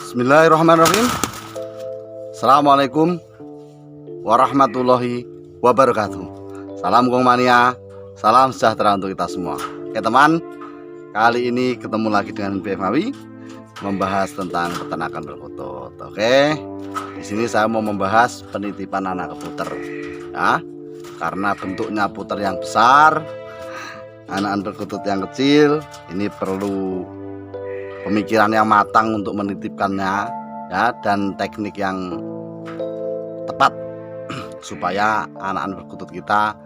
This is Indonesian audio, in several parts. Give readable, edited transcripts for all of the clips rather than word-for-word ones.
Bismillahirrahmanirrahim. Assalamualaikum warahmatullahi wabarakatuh. Salam Gong Mania, salam sejahtera untuk kita semua. Oke teman, kali ini ketemu lagi dengan BF Mawi membahas tentang peternakan perkutut. Oke, di sini saya mau membahas penitipan anak puter, ya, karena bentuknya puter yang besar, anak perkutut yang kecil, ini perlu pemikiran yang matang untuk menitipkannya, ya, dan teknik yang tepat supaya anak-anak perkutut kita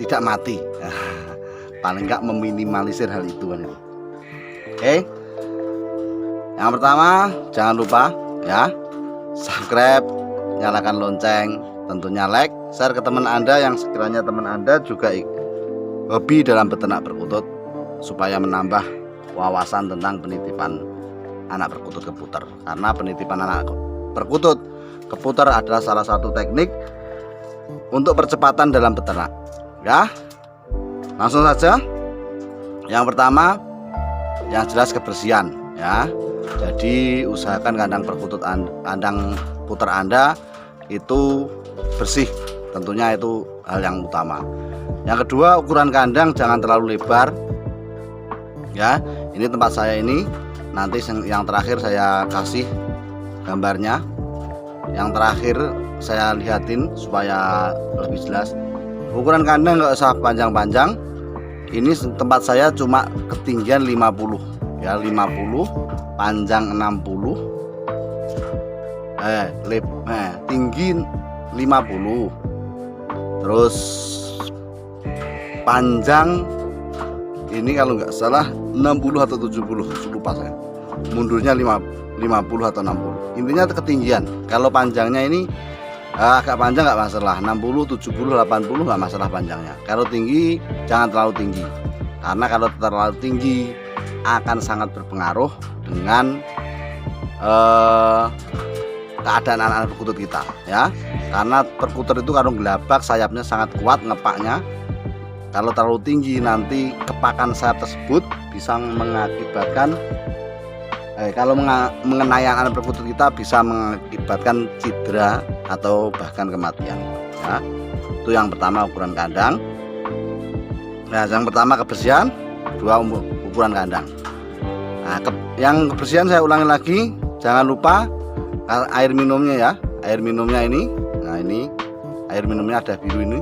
tidak mati. Paling enggak meminimalisir hal itu kan. Oke, yang pertama jangan lupa ya subscribe, nyalakan lonceng, tentunya like, share ke teman Anda yang sekiranya teman Anda juga hobi dalam beternak perkutut supaya menambah wawasan tentang penitipan anak perkutut ke puter. Karena penitipan anak perkutut ke puter adalah salah satu teknik untuk percepatan dalam beternak, ya. Langsung saja. Yang pertama, yang jelas kebersihan, ya. Jadi usahakan kandang perkutut kandang puter Anda itu bersih, tentunya itu hal yang utama. Yang kedua, ukuran kandang jangan terlalu lebar, ya. Ini tempat saya ini, nanti yang terakhir saya kasih gambarnya. Yang terakhir saya lihatin supaya lebih jelas. Ukuran kandang nggak usah panjang-panjang. Ini tempat saya cuma ketinggian 50, ya, 50, panjang 60, tinggi 50, terus panjang ini kalau nggak salah 60 atau 70, lupa saya. Mundurnya 50 atau 60. Intinya ketinggian. Kalau panjangnya ini agak panjang nggak masalah, 60, 70, 80 nggak masalah panjangnya. Kalau tinggi jangan terlalu tinggi, karena kalau terlalu tinggi akan sangat berpengaruh dengan keadaan anak-anak perkutut kita, ya. Karena perkutut itu kalau gelabak sayapnya sangat kuat ngepaknya. Kalau terlalu tinggi nanti kepakan sayap tersebut bisa mengakibatkan kalau mengenai anak perkutut kita bisa mengakibatkan cedera atau bahkan kematian, ya. Itu yang pertama, ukuran kandang. Nah, yang pertama kebersihan, dua ukuran kandang. Nah, yang kebersihan saya ulangi lagi, jangan lupa air minumnya, ya. Air minumnya ini, nah ini air minumnya ada biru ini.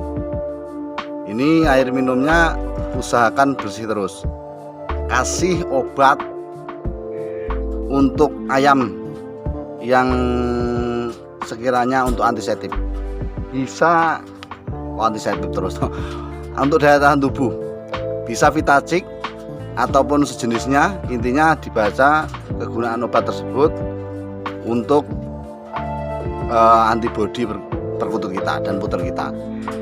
Ini air minumnya usahakan bersih terus. Kasih obat untuk ayam yang sekiranya untuk antiseptik. Bisa antiseptik terus. Untuk daya tahan tubuh bisa Vitacik ataupun sejenisnya. Intinya dibaca kegunaan obat tersebut untuk antibodi perkutut kita dan puter kita.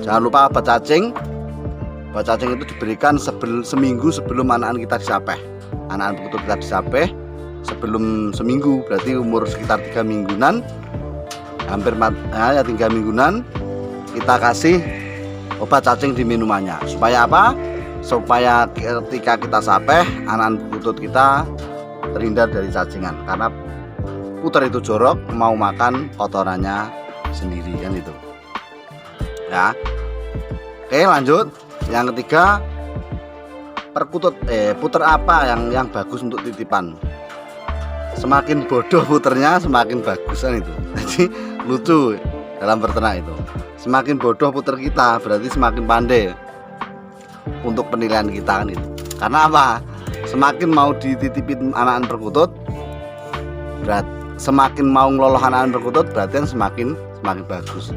Jangan lupa obat cacing. Obat cacing itu diberikan seminggu sebelum anak-anak kita disapeh. Anak-anak perkutut kita disapeh sebelum seminggu, berarti umur sekitar 3 mingguan, hampir 3 mingguan kita kasih obat cacing di minumannya. Supaya apa? Supaya ketika kita sapeh anak-anak perkutut kita terhindar dari cacingan, karena puter itu jorok, mau makan kotorannya sendiri kan itu, ya. Oke, lanjut. Yang ketiga, perkutut puter apa yang bagus untuk titipan. Semakin bodoh puternya semakin bagus kan itu. Jadi lucu dalam beternak itu. Semakin bodoh puter kita berarti semakin pandai untuk penilaian kita kan itu. Karena apa? Semakin mau dititipin anak-anak perkutut, semakin mau ngelolah anak-anak perkutut, berarti kan semakin bagus.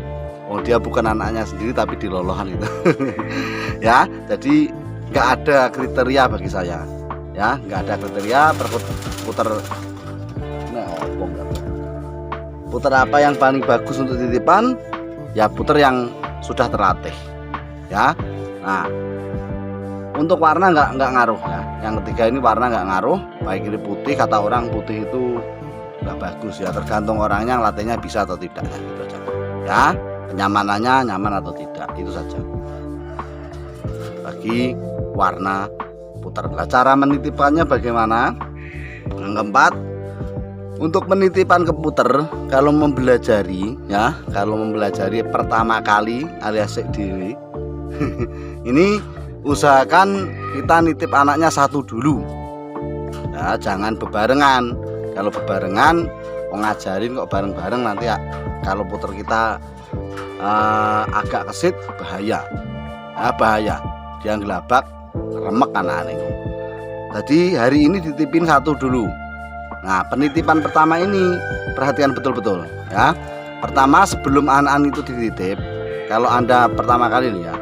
Oh, dia bukan anaknya sendiri tapi dilolohan itu. Ya, jadi nggak ada kriteria bagi saya, ya, nggak ada kriteria puter apa yang paling bagus untuk titipan, ya puter yang sudah terlatih, ya. Nah, untuk warna nggak ngaruh, ya. Yang ketiga ini warna nggak ngaruh, baik ini putih, kata orang putih itu nggak bagus, ya, tergantung orangnya latihnya bisa atau tidak, gitu aja, ya. Kenyamanannya nyaman atau tidak, itu saja bagi warna puter. Nah, cara menitipannya bagaimana? Yang keempat, Untuk penitipan keputer, kalau mempelajari ya, kalau mempelajari pertama kali alias diri ini usahakan kita nitip anaknya satu dulu ya, jangan bebarengan. Kalau bebarengan ngajarin kok bareng-bareng, nanti ya, kalau puter kita agak kesit bahaya ya, bahaya dia ngelabak remek anak-anak. Jadi hari ini ditipin satu dulu. Nah, penitipan pertama ini perhatikan betul-betul ya. Pertama, sebelum anak-anak itu dititip, kalau Anda pertama kali nih ya,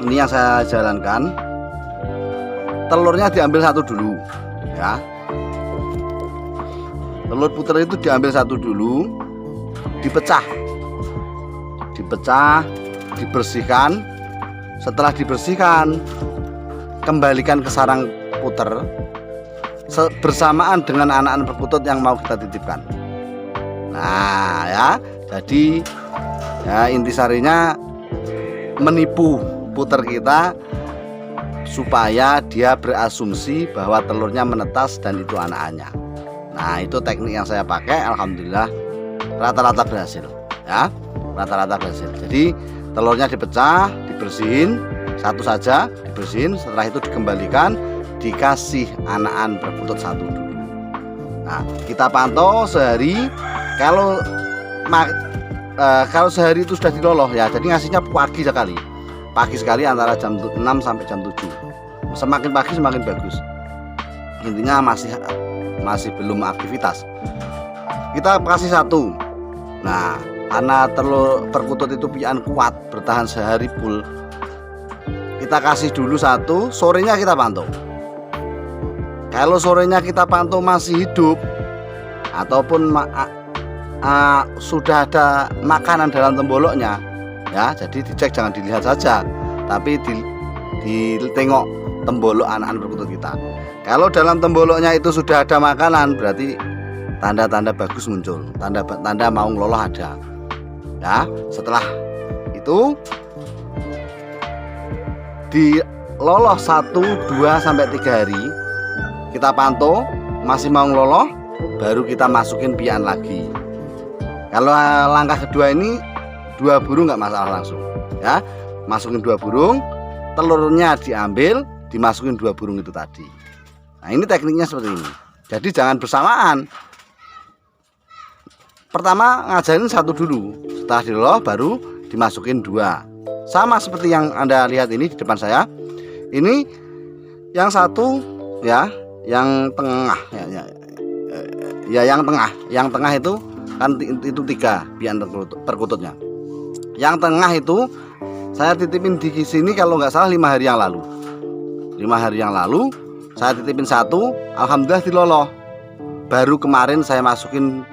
ini yang saya jalankan, telurnya diambil satu dulu ya. Telur puter itu diambil satu dulu, dipecah, dibersihkan. Setelah dibersihkan, kembalikan ke sarang puter bersamaan dengan anak-anak perkutut yang mau kita titipkan. Nah ya, jadi ya intisarinya menipu puter kita supaya dia berasumsi bahwa telurnya menetas dan itu anak-anaknya. Nah, itu teknik yang saya pakai, alhamdulillah rata-rata berhasil ya, rata-rata berhasil. Jadi telurnya dipecah, dibersihin satu saja, dibersihin, setelah itu dikembalikan, dikasih anakan berkutut satu dulu. Nah, kita pantau sehari. Kalau sehari itu sudah diloloh ya, jadi ngasihnya pagi sekali antara jam 6 sampai jam 7. Semakin pagi semakin bagus. Intinya masih belum aktivitas, kita kasih satu. Nah, karena telur perkutut itu pian kuat, bertahan sehari full, kita kasih dulu satu. Sorenya kita pantau. Kalau sorenya kita pantau masih hidup ataupun sudah ada makanan dalam temboloknya ya, jadi dicek, jangan dilihat saja, tapi ditengok tembolok anak-anak perkutut kita. Kalau dalam temboloknya itu sudah ada makanan, berarti tanda-tanda bagus muncul, tanda mau ngeloloh ada ya. Setelah itu diloloh 1, 2 sampai 3 hari, kita pantau masih mau ngeloloh, baru kita masukin pian lagi. Kalau langkah kedua ini 2 burung nggak masalah, langsung ya, masukin 2 burung, telurnya diambil, dimasukin 2 burung itu tadi. Nah, ini tekniknya seperti ini. Jadi jangan bersamaan. Pertama ngajarin 1 dulu, setelah diloloh baru dimasukin 2. Sama seperti yang Anda lihat ini di depan saya. Ini yang satu ya, yang tengah ya, yang tengah itu kan itu 3 pian perkututnya. Yang tengah itu saya titipin di sini kalau nggak salah 5 hari yang lalu. 5 hari yang lalu saya titipin 1, alhamdulillah diloloh. Baru kemarin saya masukin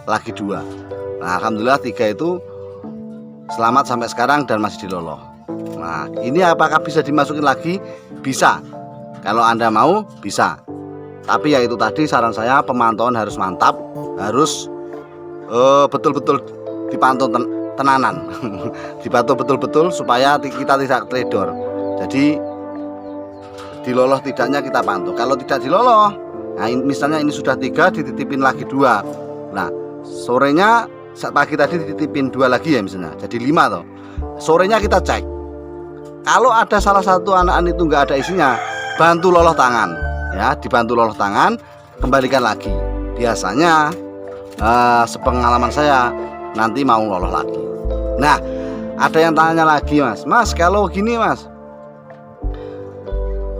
lagi 2. Nah, alhamdulillah 3 itu selamat sampai sekarang dan masih diloloh. Nah, ini apakah bisa dimasukin lagi? Bisa. Kalau Anda mau bisa. Tapi ya itu tadi, saran saya pemantauan harus mantap, harus betul-betul dipantau tenanan. Dipantau betul-betul supaya kita tidak teledor. Jadi diloloh tidaknya kita pantau. Kalau tidak diloloh, nah misalnya ini sudah 3, dititipin lagi 2. Nah, sorenya pagi tadi dititipin 2 lagi ya misalnya, jadi 5 toh. Sorenya kita cek. Kalau ada salah satu anakan itu nggak ada isinya, bantu loloh tangan ya, dibantu loloh tangan, kembalikan lagi. Biasanya sepengalaman saya nanti mau loloh lagi. Nah, ada yang tanya lagi, Mas kalau gini Mas,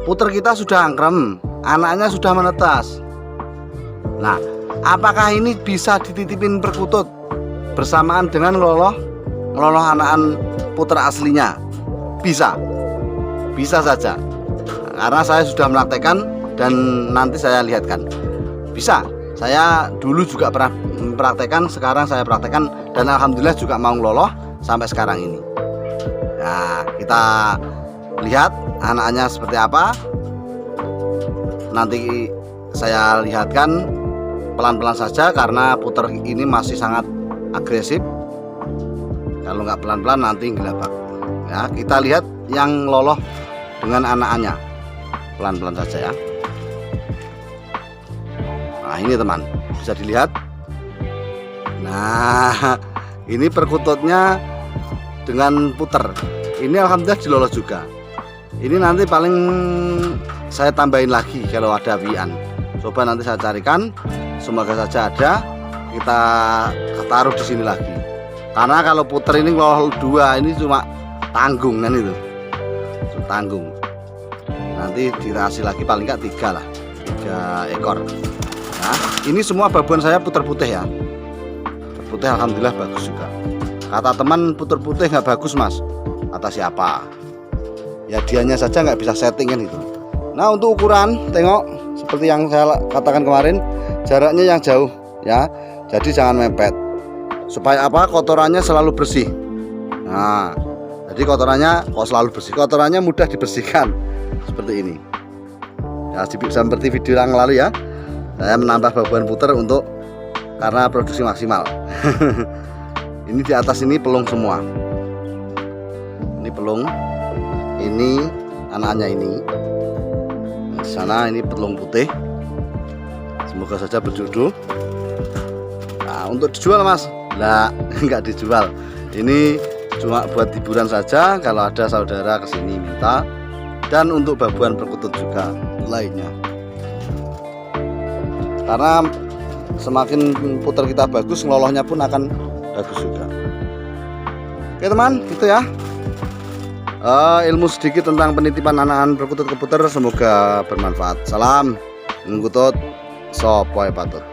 puter kita sudah angkrem, anaknya sudah menetas. Nah, apakah ini bisa dititipin perkutut bersamaan dengan ngeloloh anakan puter aslinya? Bisa saja, karena saya sudah mempraktekkan dan nanti saya lihatkan. Bisa, saya dulu juga pernah mempraktekkan, sekarang saya praktekkan dan alhamdulillah juga mau ngeloloh sampai sekarang ini. Nah, kita lihat anaknya seperti apa, nanti saya lihatkan pelan-pelan saja karena puter ini masih sangat agresif. Kalau nggak pelan-pelan nanti gelabak ya. Kita lihat yang loloh dengan anakannya, pelan-pelan saja ya. Nah ini teman, bisa dilihat. Nah ini perkututnya dengan puter. Ini alhamdulillah dilolos juga. Ini nanti paling saya tambahin lagi kalau ada wian. Coba nanti saya carikan, semoga saja ada, kita taruh di sini lagi. Karena kalau puter ini kalau 2 ini cuma tanggung kan itu, tanggung. Nanti dirasi lagi paling nggak 3 lah, 3 ekor. Nah ini semua babuan saya puter putih ya. Putih alhamdulillah bagus juga. Kata teman puter putih nggak bagus mas. Kata siapa? Ya dianya saja nggak bisa setting kan itu. Nah untuk ukuran tengok seperti yang saya katakan kemarin, jaraknya yang jauh ya. Jadi jangan mepet. Supaya apa? Kotorannya selalu bersih. Nah jadi kotorannya kok selalu bersih. Kotorannya mudah dibersihkan seperti ini. Ya seperti video yang lalu ya. Saya menambah babuan puter untuk karena produksi maksimal. Ini di atas ini pelung semua. Ini pelung. Ini anaknya ini. Di sana ini pelung putih. Semoga saja berjodoh. Nah, untuk dijual mas? Lah, enggak dijual. Ini cuma buat hiburan saja. Kalau ada saudara kesini minta. Dan untuk babuan perkutut juga lainnya. Karena semakin puter kita bagus, ngelolohnya pun akan bagus juga. Oke teman, gitu ya. Ilmu sedikit tentang penitipan anakan perkutut ke puter, semoga bermanfaat. Salam ngutut, sopoy patut.